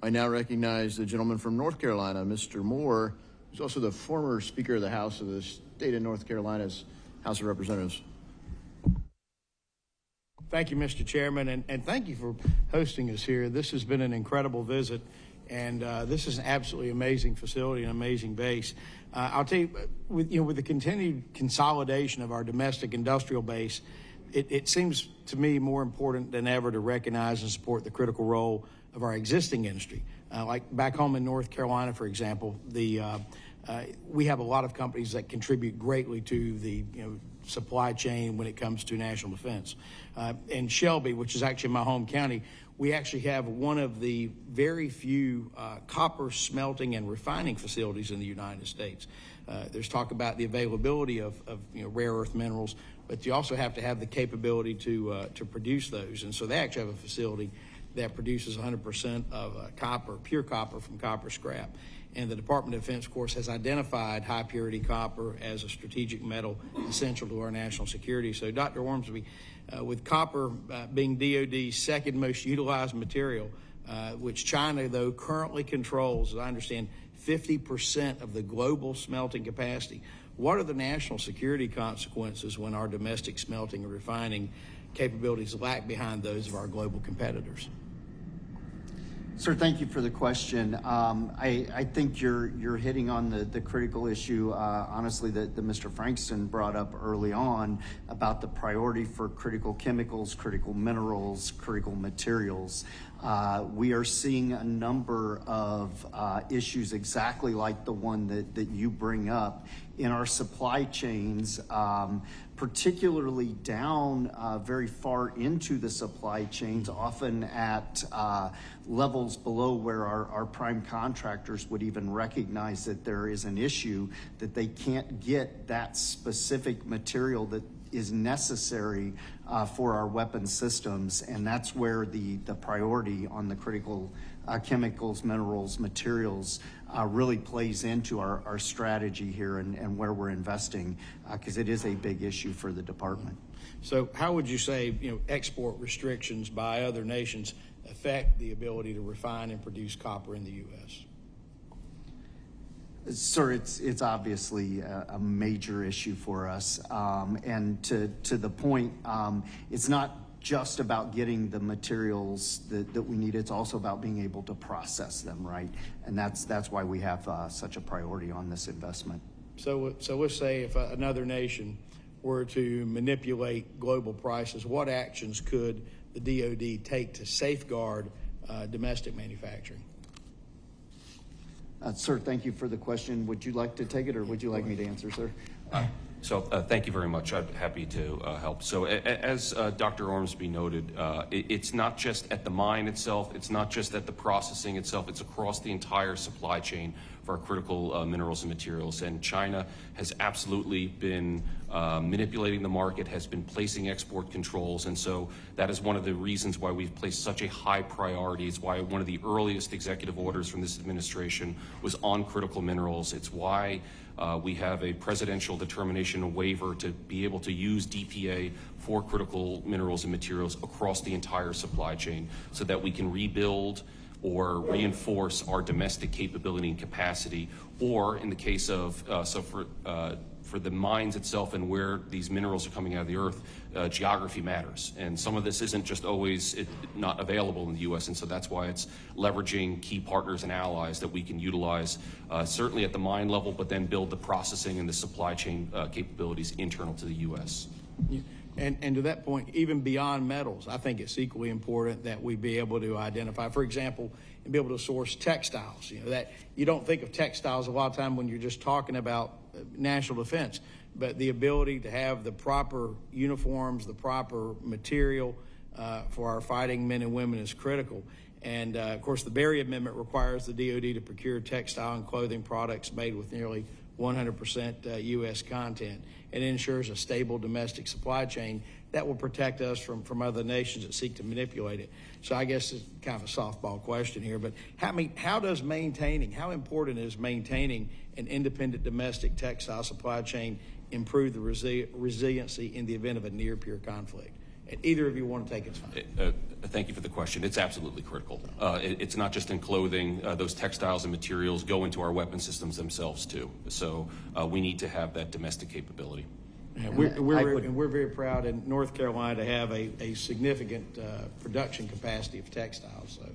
I now recognize the gentleman from North Carolina, Mr. Moore, who's also the former Speaker of the House of the state of North Carolina's House of Representatives. Thank you, Mr. Chairman, and thank you for hosting us here. This has been an incredible visit, and this is an absolutely amazing facility, an amazing base. I'll tell you, with the continued consolidation of our domestic industrial base, it seems to me more important than ever to recognize and support the critical role of our existing industry. Like back home in North Carolina, for example, we have a lot of companies that contribute greatly to the supply chain when it comes to national defense. In Shelby, which is actually my home county, we actually have one of the very few copper smelting and refining facilities in the United States. There's talk about the availability of rare earth minerals, but you also have to have the capability to produce those. And so they actually have a facility that produces 100% of copper, pure copper from copper scrap. And the Department of Defense, of course, has identified high purity copper as a strategic metal essential to our national security. So, Dr. Ormsby, with copper being DOD's second most utilized material, which China, though, currently controls, as I understand, 50% of the global smelting capacity, what are the national security consequences when our domestic smelting and refining capabilities lag behind those of our global competitors? Sir, thank you for the question. I think you're hitting on the critical issue, honestly, that Mr. Frankston brought up early on about the priority for critical chemicals, critical minerals, critical materials. We are seeing a number of issues exactly like the one that you bring up in our supply chains, particularly down very far into the supply chains, often at levels below where our prime contractors would even recognize that there is an issue, that they can't get that specific material that is necessary for our weapon systems. And that's where the priority on the critical chemicals, minerals, materials really plays into our strategy here and where we're investing, because it is a big issue for the department. So how would you say export restrictions by other nations affect the ability to refine and produce copper in the U.S.? Sir, it's obviously a major issue for us, and to the point, it's not just about getting the materials that we need. It's also about being able to process them, right? And that's why we have such a priority on this investment. So let's say if another nation were to manipulate global prices, what actions could the DoD take to safeguard domestic manufacturing? Sir, thank you for the question. Would you like to take it, or would you like me to answer, sir? Thank you very much. I'm happy to help. So as Dr. Ormsby noted, it's not just at the mine itself, it's not just at the processing itself, it's across the entire supply chain for our critical minerals and materials. And China has absolutely been manipulating the market, has been placing export controls, and so that is one of the reasons why we've placed such a high priority. It's why one of the earliest executive orders from this administration was on critical minerals. It's why we have a presidential determination, a waiver to be able to use DPA for critical minerals and materials across the entire supply chain so that we can rebuild or reinforce our domestic capability and capacity, or in the case of, for the mines itself and where these minerals are coming out of the earth, geography matters. And some of this isn't just always not available in the U.S., and so that's why it's leveraging key partners and allies that we can utilize, certainly at the mine level, but then build the processing and the supply chain capabilities internal to the U.S. And to that point, even beyond metals, I think it's equally important that we be able to identify, for example, and be able to source textiles. That you don't think of textiles a lot of time when you're just talking about national defense, but the ability to have the proper uniforms, the proper material for our fighting men and women is critical. And of course, the Berry Amendment requires the DoD to procure textile and clothing products made with nearly 100% U.S. content, and ensures a stable domestic supply chain that will protect us from other nations that seek to manipulate it. So I guess it's kind of a softball question here, but how important is maintaining an independent domestic textile supply chain improve the resiliency in the event of a near-peer conflict? And either of you want to take it, fine. Thank you for the question. It's absolutely critical. It's not just in clothing. Those textiles and materials go into our weapon systems themselves too. So we need to have that domestic capability. Yeah, we're very proud in North Carolina to have a significant production capacity of textiles. So